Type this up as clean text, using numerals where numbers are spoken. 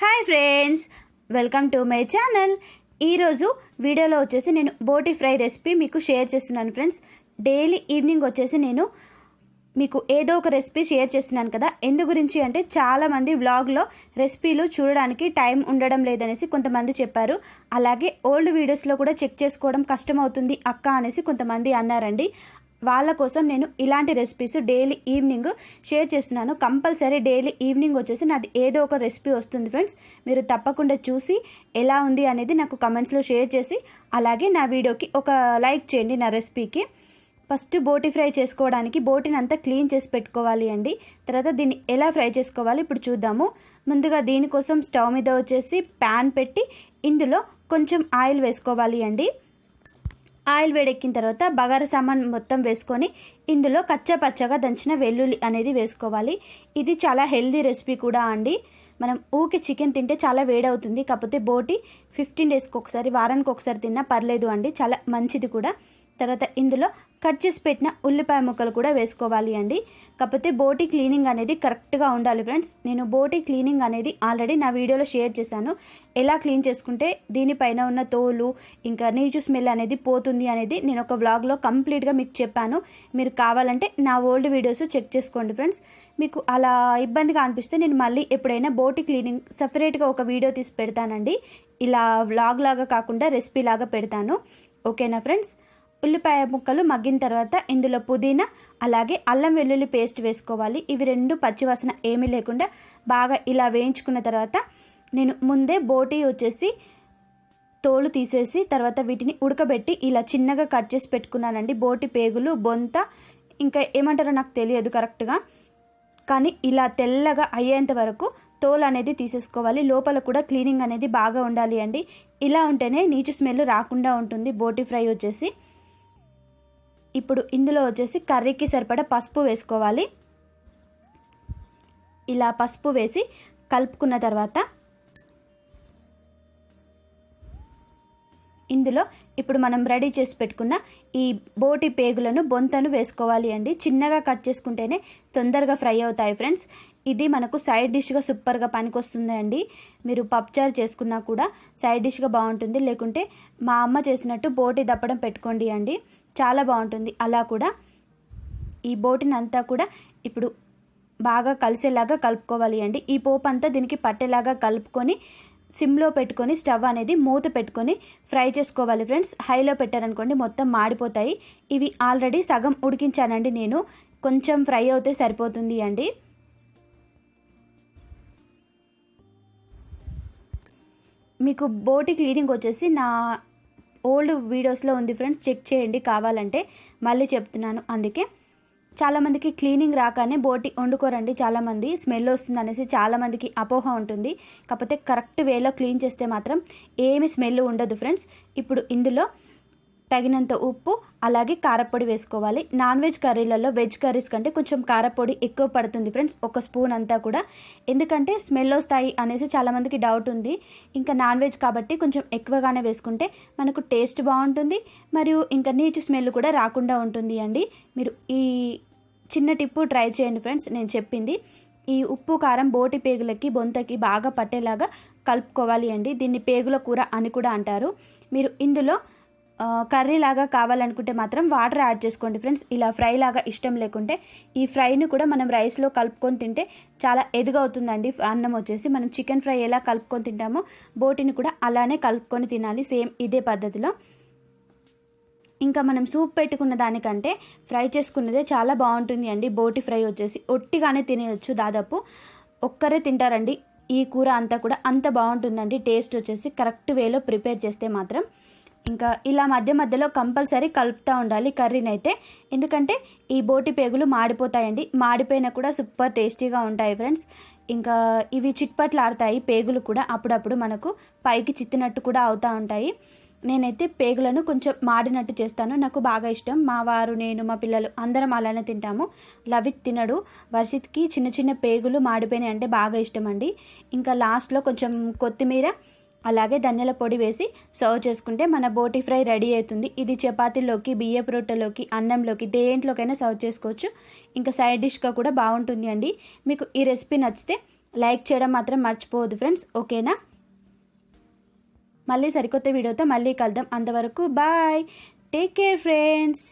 Hi friends, welcome to my channel. ఈరోజు వీడియోలో వచ్చేసి నేను బోటి ఫ్రై రెసిపీ మీకు షేర్ చేస్తున్నాను ఫ్రెండ్స్. డైలీ ఈవినింగ్ వచ్చేసి నేను మీకు ఏదో ఒక రెసిపీ షేర్ చేస్తున్నాను కదా. ఎందు గురించి అంటే చాలామంది వ్లాగ్లో రెసిపీలు చూడడానికి టైం ఉండడం లేదనేసి కొంతమంది చెప్పారు. అలాగే ఓల్డ్ వీడియోస్లో కూడా చెక్ చేసుకోవడం కష్టమవుతుంది అక్క అనేసి కొంతమంది అన్నారండి. వాళ్ళ కోసం నేను ఇలాంటి రెసిపీస్ డైలీ ఈవినింగ్ షేర్ చేస్తున్నాను. కంపల్సరీ డైలీ ఈవినింగ్ వచ్చేసి నాది ఏదో ఒక రెసిపీ వస్తుంది ఫ్రెండ్స్. మీరు తప్పకుండా చూసి ఎలా ఉంది అనేది నాకు కమెంట్స్లో షేర్ చేసి అలాగే నా వీడియోకి ఒక లైక్ చేయండి. నా రెసిపీకి ఫస్ట్ బోటి ఫ్రై చేసుకోవడానికి బోటిని అంతా క్లీన్ చేసి పెట్టుకోవాలి అండి. తర్వాత దీన్ని ఎలా ఫ్రై చేసుకోవాలి ఇప్పుడు చూద్దాము. ముందుగా దీనికోసం స్టవ్ మీద వచ్చేసి ప్యాన్ పెట్టి ఇందులో కొంచెం ఆయిల్ వేసుకోవాలి అండి. ఆయిల్ వేడెక్కిన తర్వాత బగారా సామాన్ మొత్తం వేసుకొని ఇందులో కచ్చా పచ్చగా దంచిన వెల్లుల్లి అనేది వేసుకోవాలి. ఇది చాలా హెల్దీ రెసిపీ కూడా అండి. మనం ఊకి చికెన్ తింటే చాలా వేడవుతుంది. కాకపోతే బోటి 15 డేస్కి ఒకసారి, వారానికి ఒకసారి తిన్నా పర్లేదు అండి, చాలా మంచిది కూడా. తర్వాత ఇందులో కట్ చేసి పెట్టిన ఉల్లిపాయ ముక్కలు కూడా వేసుకోవాలి అండి. కాకపోతే బోటి క్లీనింగ్ అనేది కరెక్ట్గా ఉండాలి ఫ్రెండ్స్. నేను బోటి క్లీనింగ్ అనేది ఆల్రెడీ నా వీడియోలో షేర్ చేశాను. ఎలా క్లీన్ చేసుకుంటే దీనిపైన ఉన్న తోలు ఇంకా నీచు స్మెల్ అనేది పోతుంది అనేది నేను ఒక వ్లాగ్లో కంప్లీట్గా మీకు చెప్పాను. మీరు కావాలంటే నా ఓల్డ్ వీడియోస్ చెక్ చేసుకోండి ఫ్రెండ్స్. మీకు అలా ఇబ్బందిగా అనిపిస్తే నేను మళ్ళీ ఎప్పుడైనా బోటి క్లీనింగ్ సపరేట్గా ఒక వీడియో తీసి పెడతానండి. ఇలా వ్లాగ్ లాగా కాకుండా రెసిపీ లాగా పెడతాను. ఓకేనా ఫ్రెండ్స్. ఉల్లిపాయ ముక్కలు మగ్గిన తర్వాత ఇందులో పుదీనా అలాగే అల్లం వెల్లుల్లి పేస్ట్ వేసుకోవాలి. ఇవి రెండు పచ్చివాసన ఏమీ లేకుండా బాగా ఇలా వేయించుకున్న తర్వాత నేను ముందే బోటి వచ్చేసి తోలు తీసేసి తర్వాత వీటిని ఉడకబెట్టి ఇలా చిన్నగా కట్ చేసి పెట్టుకున్నానండి. బోటి పేగులు, బొంత, ఇంకా ఏమంటారో నాకు తెలియదు కరెక్ట్గా, కానీ ఇలా తెల్లగా అయ్యేంత వరకు తోలు అనేది తీసేసుకోవాలి. లోపల కూడా క్లీనింగ్ అనేది బాగా ఉండాలి అండి. ఇలా ఉంటేనే నీచు స్మెల్ రాకుండా ఉంటుంది బోటి ఫ్రై వచ్చేసి. ఇప్పుడు ఇందులో వచ్చేసి కర్రీకి సరిపడా పసుపు వేసుకోవాలి. ఇలా పసుపు వేసి కలుపుకున్న తర్వాత ఇందులో ఇప్పుడు మనం రెడీ చేసి పెట్టుకున్న ఈ బోటి పేగులను, బొంతను వేసుకోవాలి అండి. చిన్నగా కట్ చేసుకుంటేనే తొందరగా ఫ్రై అవుతాయి ఫ్రెండ్స్. ఇది మనకు సైడ్ డిష్గా సూపర్గా పనికొస్తుంది అండి. మీరు పప్పుచారు చేసుకున్నా కూడా సైడ్ డిష్గా బాగుంటుంది. లేకుంటే మా అమ్మ చేసినట్టు బోటి దప్పడం పెట్టుకోండి అండి, చాలా బాగుంటుంది. అలా కూడా ఈ బోటిని అంతా కూడా ఇప్పుడు బాగా కలిసేలాగా కలుపుకోవాలి అండి. ఈ పోపు అంతా దీనికి పట్టేలాగా కలుపుకొని సిమ్లో పెట్టుకొని స్టవ్ అనేది మూత పెట్టుకొని ఫ్రై చేసుకోవాలి ఫ్రెండ్స్. హైలో పెట్టారనుకోండి మొత్తం మాడిపోతాయి. ఇవి ఆల్రెడీ సగం ఉడికించానండి నేను, కొంచెం ఫ్రై అవుతే సరిపోతుంది అండి. మీకు బోటి క్లీనింగ్ వచ్చేసి నా ఓల్డ్ వీడియోస్లో ఉంది ఫ్రెండ్స్, చెక్ చేయండి కావాలంటే. మళ్ళీ చెప్తున్నాను అందుకే. చాలామందికి క్లీనింగ్ రాగానే బోటి వండుకోరండి. చాలామంది స్మెల్ వస్తుంది అనేసి చాలామందికి అపోహ ఉంటుంది. కాకపోతే కరెక్ట్ వేలో క్లీన్ చేస్తే మాత్రం ఏమి స్మెల్ ఉండదు ఫ్రెండ్స్. ఇప్పుడు ఇందులో తగినంత ఉప్పు అలాగే కారపొడి వేసుకోవాలి. నాన్ వెజ్ కర్రీలలో వెజ్ కర్రీస్ కంటే కొంచెం కారపొడి ఎక్కువ పడుతుంది ఫ్రెండ్స్, ఒక స్పూన్ అంతా కూడా. ఎందుకంటే స్మెల్ వస్తాయి అనేసి చాలామందికి డౌట్ ఉంది. ఇంకా నాన్ వెజ్ కాబట్టి కొంచెం ఎక్కువగానే వేసుకుంటే మనకు టేస్ట్ బాగుంటుంది, మరియు ఇంకా నీచు స్మెల్ కూడా రాకుండా ఉంటుంది అండి. మీరు ఈ చిన్న టిప్పు ట్రై చేయండి ఫ్రెండ్స్ నేను చెప్పింది. ఈ ఉప్పు కారం బోటి పేగులకి, బొంతకి బాగా పట్టేలాగా కలుపుకోవాలి అండి. దీన్ని పేగుల కూర అని కూడా అంటారు. మీరు ఇందులో కర్రీ లాగా కావాలనుకుంటే మాత్రం వాటర్ యాడ్ చేసుకోండి ఫ్రెండ్స్. ఇలా ఫ్రై లాగా ఇష్టం లేకుంటే ఈ ఫ్రైని కూడా మనం రైస్లో కలుపుకొని తింటే చాలా ఎదుగవుతుందండి అన్నం వచ్చేసి. మనం చికెన్ ఫ్రై ఎలా కలుపుకొని తింటామో బోటిని కూడా అలానే కలుపుకొని తినాలి, సేమ్ ఇదే పద్ధతిలో. ఇంకా మనం సూప్ పెట్టుకున్న దానికంటే ఫ్రై చేసుకున్నదే చాలా బాగుంటుంది అండి. బోటి ఫ్రై వచ్చేసి ఒట్టిగానే తినేయచ్చు, దాదాపు ఒక్కరే తింటారండి. ఈ కూర అంతా కూడా అంత బాగుంటుందండి టేస్ట్ వచ్చేసి, కరెక్ట్ వేలో ప్రిపేర్ చేస్తే మాత్రం. ఇంకా ఇలా మధ్య మధ్యలో కంపల్సరీ కలుపుతూ ఉండాలి కర్రీని అయితే, ఎందుకంటే ఈ బోటి పేగులు మాడిపోతాయండి. మాడిపోయినా కూడా సూపర్ టేస్టీగా ఉంటాయి ఫ్రెండ్స్. ఇంకా ఇవి చిట్పట్లాడతాయి పేగులు కూడా, అప్పుడప్పుడు మనకు పైకి చిత్తినట్టు కూడా అవుతూ ఉంటాయి. నేనైతే పేగులను కొంచెం మాడినట్టు చేస్తాను, నాకు బాగా ఇష్టం. మా వారు, నేను, మా పిల్లలు అందరం అలానే తింటాము. లవిత్ తినడు, వర్షిత్కి చిన్న చిన్న పేగులు మాడిపోయినాయి అంటే బాగా ఇష్టం అండి. ఇంకా లాస్ట్లో కొంచెం కొత్తిమీర అలాగే ధనియాల పొడి వేసి సర్వ్ చేసుకుంటే మన బోటి ఫ్రై రెడీ అవుతుంది. ఇది చపాతీలోకి, బియ్యపు రొట్టెలోకి, అన్నంలోకి, దేంట్లోకైనా సర్వ్ చేసుకోవచ్చు. ఇంకా సైడ్ డిష్గా కూడా బాగుంటుంది అండి. మీకు ఈ రెసిపీ నచ్చితే లైక్ చేయడం మాత్రం మర్చిపోవద్దు ఫ్రెండ్స్, ఓకేనా? మళ్ళీ సరికొత్త వీడియోతో మళ్ళీ కలుద్దాం. అంతవరకు బాయ్, టేక్ కేర్ ఫ్రెండ్స్.